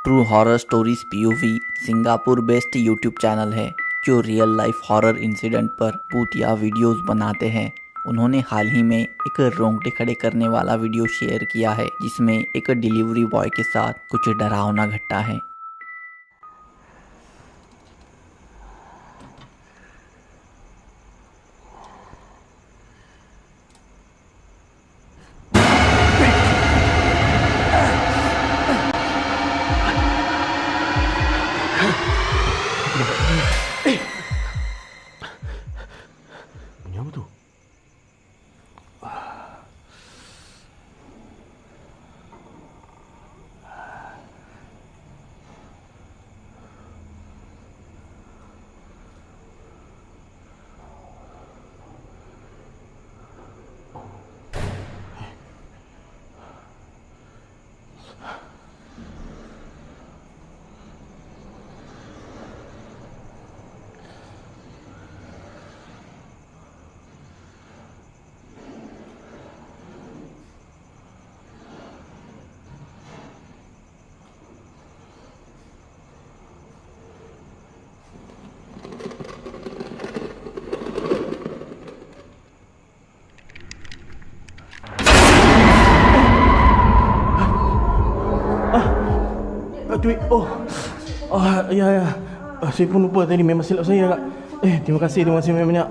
True horror stories POV Singapore based YouTube channel है जो real life horror incident पर भूतिया वीडियोस बनाते हैं। उन्होंने हाल ही में एक रोंगटे खड़े करने वाला वीडियो शेयर किया है जिसमें एक डिलीवरी बॉय के साथ कुछ डरावना घटना है। Bunyi apa tu? Duit. Oh. Ya. Saya pun lupa tadi, memang silap saya, Kak. Terima kasih banyak.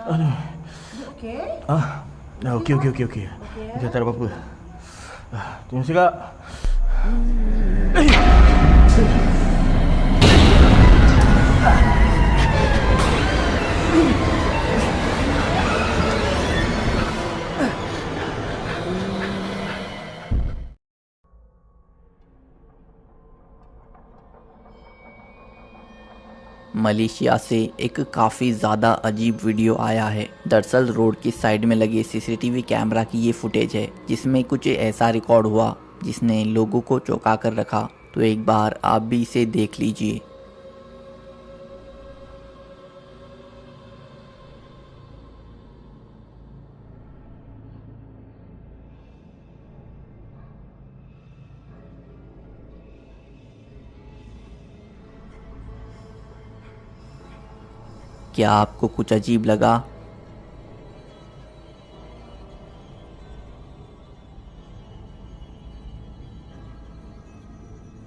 Aduh. Okey. Dah okey. Dah tak ada apa-apa. Terima kasih, Kak. Malaysia से एक काफ़ी ज़्यादा अजीब वीडियो आया है। दरअसल रोड की side में लगे सीसीटीवी कैमरा की ये फुटेज है जिसमें कुछ ऐसा रिकॉर्ड हुआ जिसने लोगों को चौंका कर रखा। तो एक बार आप भी इसे देख लीजिए। क्या आपको कुछ अजीब लगा?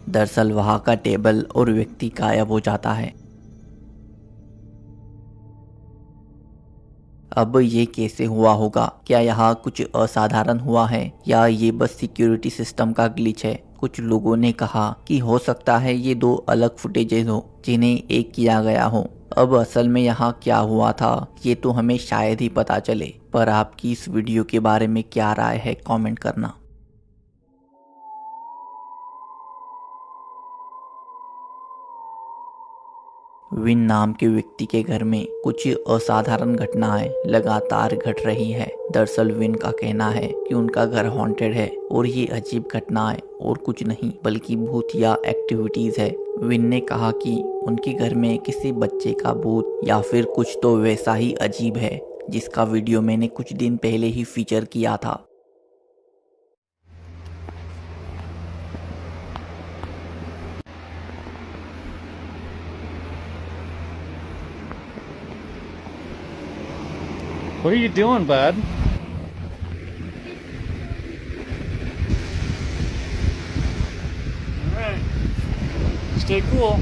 दरअसल वहां का टेबल और व्यक्ति गायब हो जाता है। अब ये कैसे हुआ होगा? क्या यहाँ कुछ असाधारण हुआ है या ये बस सिक्योरिटी सिस्टम का ग्लिच है? कुछ लोगों ने कहा कि हो सकता है ये दो अलग फुटेजेस हो जिन्हें एक किया गया हो। अब असल में यहाँ क्या हुआ था ये तो हमें शायद ही पता चले, पर आपकी इस वीडियो के बारे में क्या राय है कमेंट करना। विन नाम के व्यक्ति के घर में कुछ असाधारण घटनाएं लगातार घट रही है। दरअसल विन का कहना है कि उनका घर हॉन्टेड है और ये अजीब घटनाएं और कुछ नहीं बल्कि भूतिया एक्टिविटीज है। विन ने कहा कि उनके घर में किसी बच्चे का भूत या फिर कुछ तो वैसा ही अजीब है जिसका वीडियो मैंने कुछ दिन पहले ही फीचर किया था। What are you doing, bud? Alright. Stay cool.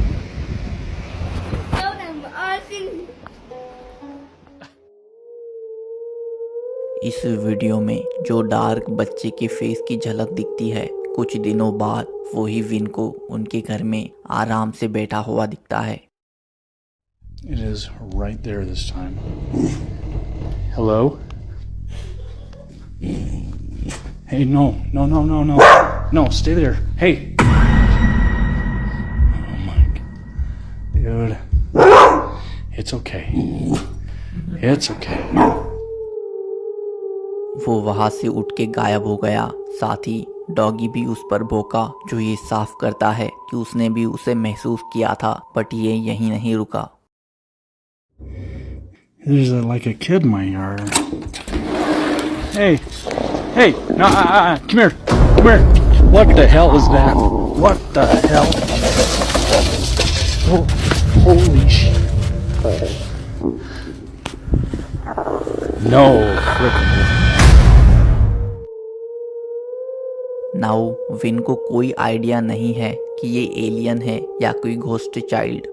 इस वीडियो में जो डार्क बच्चे के फेस की झलक दिखती है, कुछ दिनों बाद वही विन को उनके घर में आराम से बैठा हुआ दिखता है। It is right there this time. Hello? Hey, no. No, stay there. Hey. Oh my God. Dude. It's okay. It's okay. वो वहां से उठ के गायब हो गया। साथ ही डॉगी भी उस पर भौंका, जो ये साफ करता है कि उसने भी उसे महसूस किया था। बट ये यहीं नहीं रुका। There's like a kid in my yard. Hey, no, come here. What the hell is that? What the hell? Oh, holy shit. No freaking way. Now win को कोई आइडिया नहीं है कि ये एलियन है या कोई घोस्ट चाइल्ड।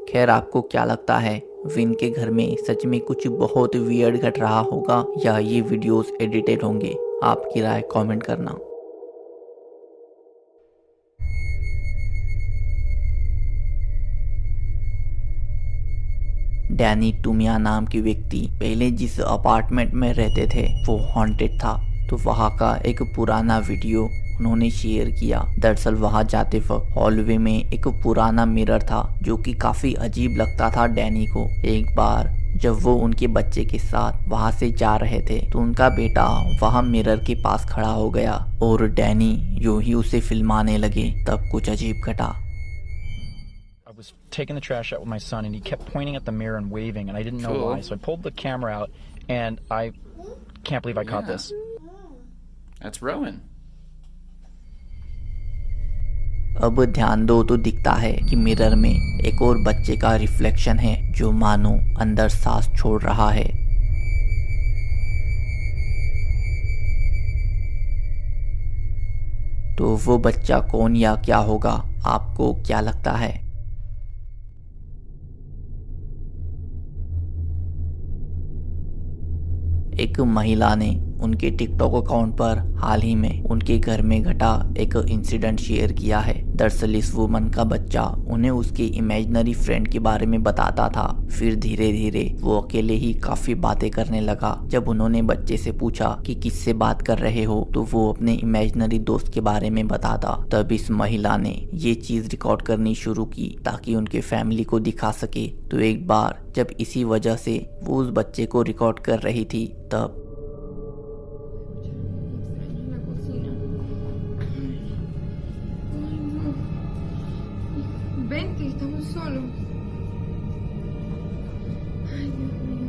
खैर, आपको क्या लगता है, विन के घर में सच में कुछ बहुत वियर्ड घट रहा होगा या ये वीडियोस एडिटेड होंगे? आपकी राय कमेंट करना। डैनी टूमिया नाम के व्यक्ति पहले जिस अपार्टमेंट में रहते थे वो हॉन्टेड था, तो वहाँ का एक पुराना वीडियो उन्होंने शेयर किया। दरअसल वहाँ जाते वक्त हॉलवे में एक पुराना मिरर था जो कि काफी अजीब लगता था डैनी को। एक बार जब वो उनके बच्चे के साथ वहाँ से जा रहे थे तो उनका बेटा वहाँ मिरर के पास खड़ा हो गया और डैनी यूं ही उसे फिल्माने लगे। तब कुछ अजीब घटा। I was taking the trash out with my son and he kept pointing at the mirror and waving and I didn't know Cool. why. So I pulled the camera out and I can't believe I caught Yeah. this. That's Rowan. अब ध्यान दो तो दिखता है कि mirror में एक और बच्चे का रिफ्लेक्शन है जो मानो अंदर सांस छोड़ रहा है। तो वो बच्चा कौन या क्या होगा, आपको क्या लगता है? एक महिला ने उनके टिकटॉक अकाउंट पर हाल ही में उनके घर में घटा एक इंसिडेंट शेयर किया है। दरअसल इस वुमन का बच्चा उन्हें उसके इमेजिनरी फ्रेंड के बारे में बताता था। फिर धीरे धीरे वो अकेले ही काफी बातें करने लगा। जब उन्होंने बच्चे से पूछा कि किससे बात कर रहे हो तो वो अपने इमेजिनरी दोस्त के बारे में बताता। तब इस महिला ने ये चीज रिकॉर्ड करनी शुरू की ताकि उनके फैमिली को दिखा सके। तो एक बार जब इसी वजह से वो उस बच्चे को रिकॉर्ड कर रही थी तब Vente, estamos solos. Ay, Dios mío.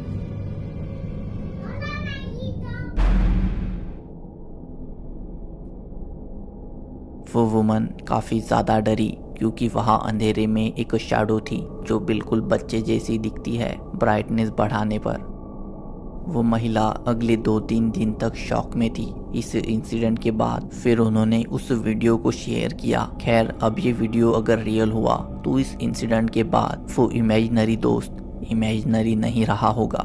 वो वुमन काफी ज्यादा डरी क्योंकि वहाँ अंधेरे में एक शैडो थी जो बिल्कुल बच्चे जैसी दिखती है ब्राइटनेस बढ़ाने पर। वो महिला अगले 2-3 दिन तक शॉक में थी। इस इंसिडेंट के बाद फिर उन्होंने उस वीडियो को शेयर किया। खैर, अब ये वीडियो अगर रियल हुआ तो इस इंसिडेंट के बाद वो इमेजिनरी दोस्त इमेजिनरी नहीं रहा होगा।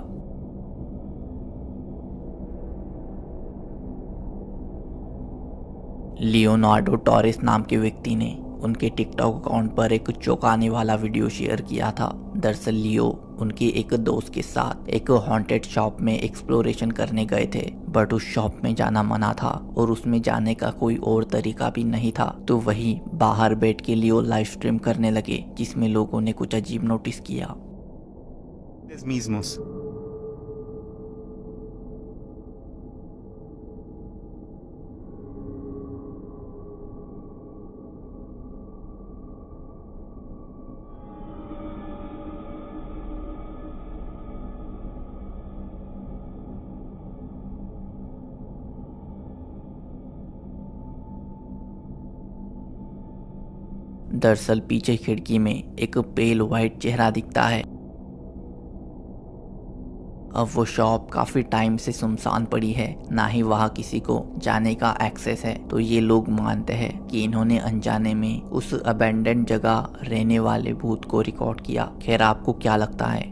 लियोनार्डो टॉरेस नाम के व्यक्ति ने उनके टिकटॉक अकाउंट पर एक चौंकाने वाला वीडियो शेयर किया था। दरअसल लियो उनके एक दोस्त के साथ एक हॉन्टेड शॉप में एक्सप्लोरेशन करने गए थे, बट उस शॉप में जाना मना था और उसमें जाने का कोई और तरीका भी नहीं था। तो वही बाहर बैठ के लियो लाइव स्ट्रीम करने लगे जिसमें लोगों ने कुछ अजीब नोटिस किया। mismos. दरअसल पीछे खिड़की में एक पेल वाइट चेहरा दिखता है। अब वो शॉप काफी टाइम से सुनसान पड़ी है, ना ही वहाँ किसी को जाने का एक्सेस है। तो ये लोग मानते हैं कि इन्होंने अनजाने में उस अबेंडेंड जगह रहने वाले भूत को रिकॉर्ड किया। खैर, आपको क्या लगता है?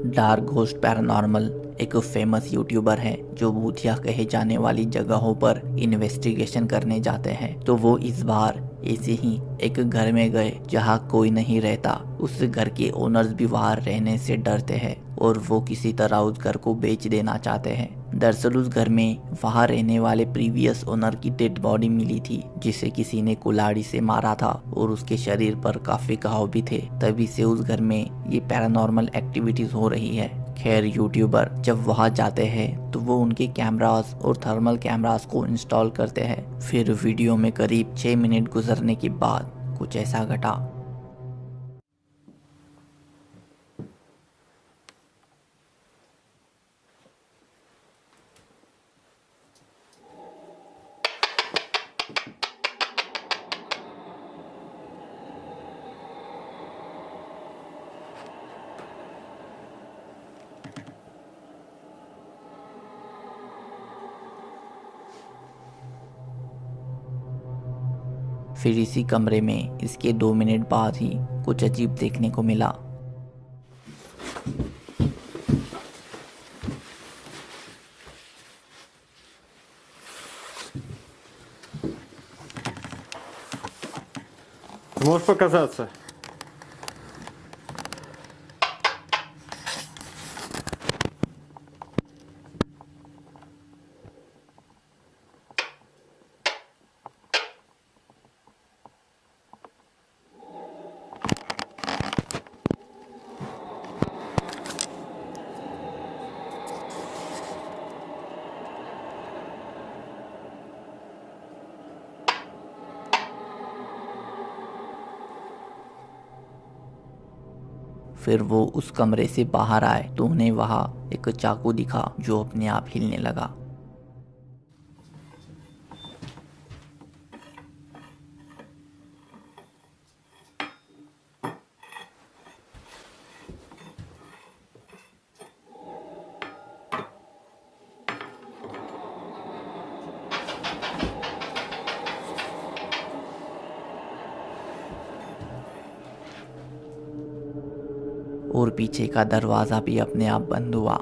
डार्क घोस्ट पैरानॉर्मल एक फेमस यूट्यूबर है जो भूतिया कहे जाने वाली जगहों पर इन्वेस्टिगेशन करने जाते हैं। तो वो इस बार ऐसे ही एक घर में गए जहाँ कोई नहीं रहता। उस घर के ओनर्स भी वहाँ रहने से डरते हैं और वो किसी तरह उस घर को बेच देना चाहते हैं। दरअसल उस घर में वहाँ रहने वाले प्रीवियस ओनर की डेड बॉडी मिली थी जिसे किसी ने कुल्हाड़ी से मारा था और उसके शरीर पर काफी घाव भी थे। तभी से उस घर में ये पैरानॉर्मल एक्टिविटीज हो रही है। खैर, यूट्यूबर जब वहाँ जाते हैं तो वो उनके कैमरास और थर्मल कैमरास को इंस्टॉल करते हैं। फिर वीडियो में करीब 6 मिनट गुजरने के बाद कुछ ऐसा घटा। फिर इसी कमरे में इसके 2 मिनट बाद ही कुछ अजीब देखने को मिला। Ты можешь показаться? फिर वो उस कमरे से बाहर आए तो उन्हें वहाँ एक चाकू दिखा जो अपने आप हिलने लगा। और पीछे का दरवाज़ा भी अपने आप बंद हुआ।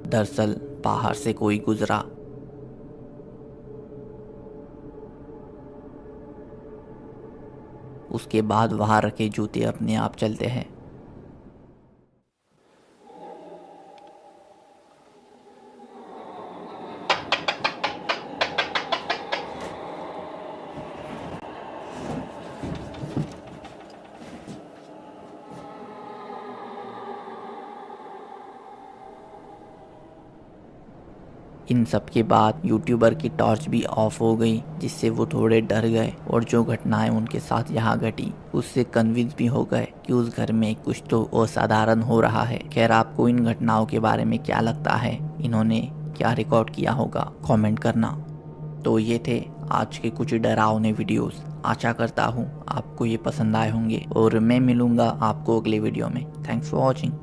दरअसल बाहर से कोई गुजरा। उसके बाद वहां रखे जूते अपने आप चलते हैं। इन सब के बाद यूट्यूबर की टॉर्च भी ऑफ हो गई, जिससे वो थोड़े डर गए और जो घटनाएं उनके साथ यहाँ घटी उससे कन्विंस भी हो गए कि उस घर में कुछ तो असाधारण हो रहा है। खैर, आपको इन घटनाओं के बारे में क्या लगता है? इन्होंने क्या रिकॉर्ड किया होगा? कमेंट करना। तो ये थे आज के कुछ डरावने वीडियोस। आशा करता हूँ आपको ये पसंद आए होंगे और मैं मिलूंगा आपको अगले वीडियो में। Thanks for watching.